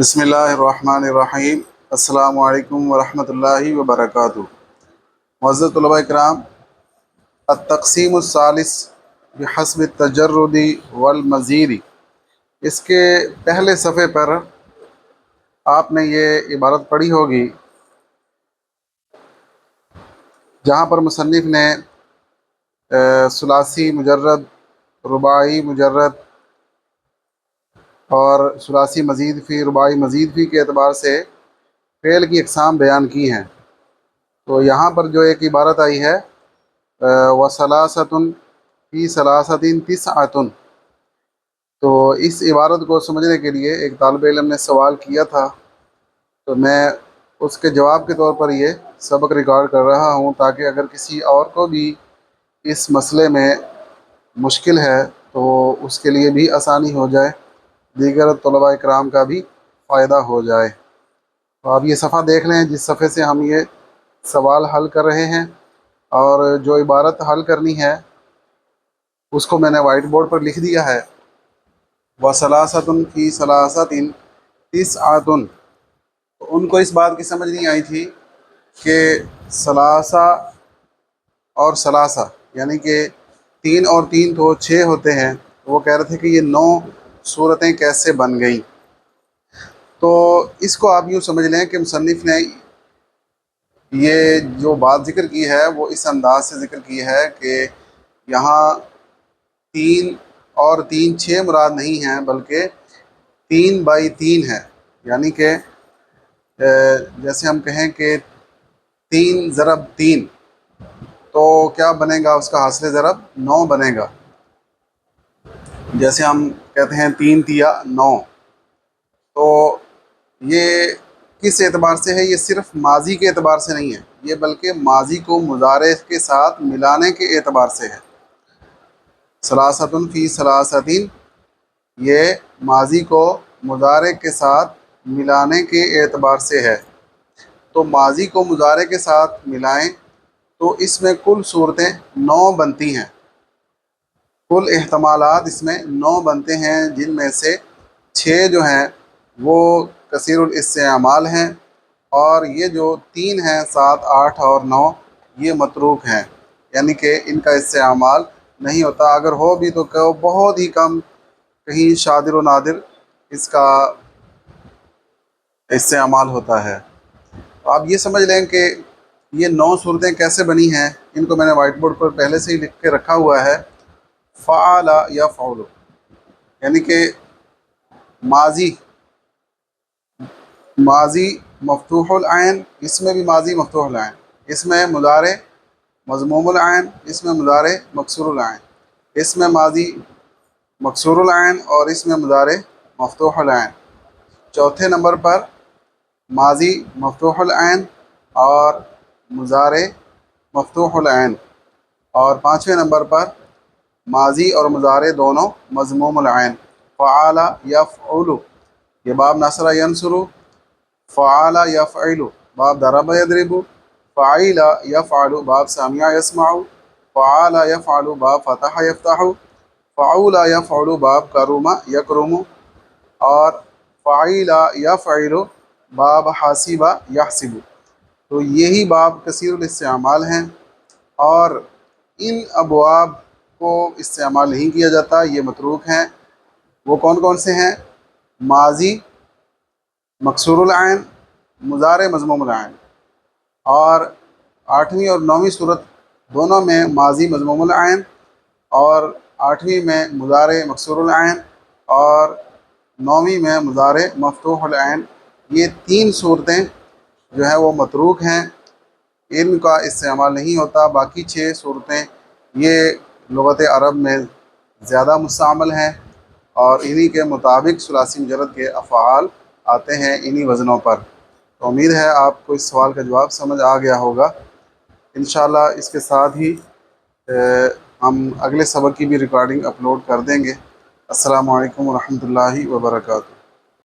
बिस्मिल्लाहिर्रहमानिर्रहीम। अस्सलामु अलैकुम वरहमतुल्लाहि वबरकातुहू। मुअज़्ज़ज़ तलबा इकराम, अत-तक़सीमुस्सालिस बिहस्बि तजर्रुदी वल मज़ीदी, इसके पहले सफ़े पर आपने ये इबारत पढ़ी होगी जहाँ पर मुसन्निफ़ ने सुलासी मुजर्रद, रुबाई मुजर्रद और सुलासी मज़ीद फ़ी, रुबाई मज़ीद फ़ी के एतबार से फ़ेल की अक़साम बयान की हैं। तो यहाँ पर जो एक इबारत आई है व सलासतुन फ़ी सलासतिन तिस्अतुन, तो इस इबारत को समझने के लिए एक तालिब इल्म ने सवाल किया था, तो मैं उसके जवाब के तौर पर ये सबक रिकॉर्ड कर रहा हूँ ताकि अगर किसी और को भी इस मसले में मुश्किल है तो उसके लिए भी आसानी हो जाए, दीगर तलबा इकराम का भी फ़ायदा हो जाए। तो आप ये सफ़ा देख लें जिस सफ़े से हम ये सवाल हल कर रहे हैं, और जो इबारत हल करनी है उसको मैंने वाइट बोर्ड पर लिख दिया है। व सलासतुन फ़ी सलासतिन तिस्अतुन, तो उनको इस बात की समझ नहीं आई थी कि सलासा और सलासा यानी कि तीन और तीन तो छः होते हैं, तो वो कह रहे थे कि ये 9 सूरतें कैसे बन गई। तो इसको आप यूँ समझ लें कि मुसन्निफ़ ने ये जो बात ज़िक्र की है वो इस अंदाज से ज़िक्र की है कि यहाँ 3 और 3 6 मुराद नहीं हैं, बल्कि 3 बाई 3 है। यानी कि जैसे हम कहें कि 3 ज़रब 3, तो क्या बनेगा, उसका हासिल ज़रब 9 बनेगा। जैसे हम कहते हैं 3 तिया 9, तो ये किस एतबार से है? ये सिर्फ माजी के एतबार से नहीं है, ये बल्कि माजी को मुजारे के साथ मिलाने के एतबार से है। सलासतुन फ़ी सलासतिन, ये माजी को मुजारे के साथ मिलाने के एतबार से है। तो माजी को मुजारे के साथ मिलाएं तो इसमें कुल सूरतें 9 बनती हैं, कुल एहतमालात इसमें 9 बनते हैं, जिनमें से 6 जो हैं वो कसीरुल इस्तेमाल हैं, और ये जो 3 हैं 7 8 और 9 ये मतरूक हैं, यानी कि इनका इस्तेमाल नहीं होता। अगर हो भी तो बहुत ही कम, कहीं शादिर व नादिर इसका इस्तेमाल होता है। तो आप ये समझ लें कि ये 9 सूरतें कैसे बनी हैं, इनको मैंने वाइट बोर्ड पर पहले से ही लिख के रखा हुआ है। फ़अला यफ़अलु, यानी कि माजी, माजी मफ्तूहुल ऐन, इसमें भी माजी मफ्तूहुल ऐन, इसमें मुज़ारे मज़मूमुल ऐन, इसमें मुज़ारे मकसूरुल ऐन, इसमें माजी मकसूरुल ऐन और इसमें मुज़ारे मफ्तूहुल ऐन। चौथे नंबर पर माजी मफ्तूहुल ऐन और मुज़ारे मफ्तूहुल ऐन, और पाँचवें नंबर पर माजी और मुज़ारे दोनों मज़मूमुल ऐन। फ़अला यफ़अलु, ये बाब नसरा यंसुरु, फ़अला यफ़अलु बाब दरबा यदरिबु, फ़अइला यफ़अलु बाब समिअ यस्मअु, फ़अला यफ़अलु बाब फ़तह यफ़तहु, फ़अउला यफ़अलु बाब करुमा यकरुमु, और फ़अइला यफ़अलु बाब हासिबा यहसिबु। तो यही बाब कसीरुल इस्तेमाल हैं, और इन अबवाब को इस्तेमाल नहीं किया जाता, ये मतरूक हैं। वो कौन कौन से हैं? माजी मकसूरुल ऐन, मुज़ारे मज़मूमुल ऐन, और 8वीं और 9वीं सूरत दोनों में माजी मज़मूमुल ऐन, और 8वीं में मुज़ारे मकसूरुल ऐन, और 9वीं में मुज़ारे मफ्तूहुल ऐन। ये 3 सूरतें जो हैं वो मतरूक हैं, इनका इस्तेमाल नहीं होता। बाकी 6 सूरतें ये लुग़त अरब में ज़्यादा मुस्तअमल हैं, और इन्हीं के मुताबिक सुलासी मुजर्रद के अफ़आल आते हैं इन्हीं वज़नों पर। तो उम्मीद है आपको इस सवाल का जवाब समझ आ गया होगा। इंशाअल्लाह इसके साथ ही हम अगले सबक की भी रिकॉर्डिंग अपलोड कर देंगे। अस्सलामु अलैकुम व रहमतुल्लाहि व बरकातुहू।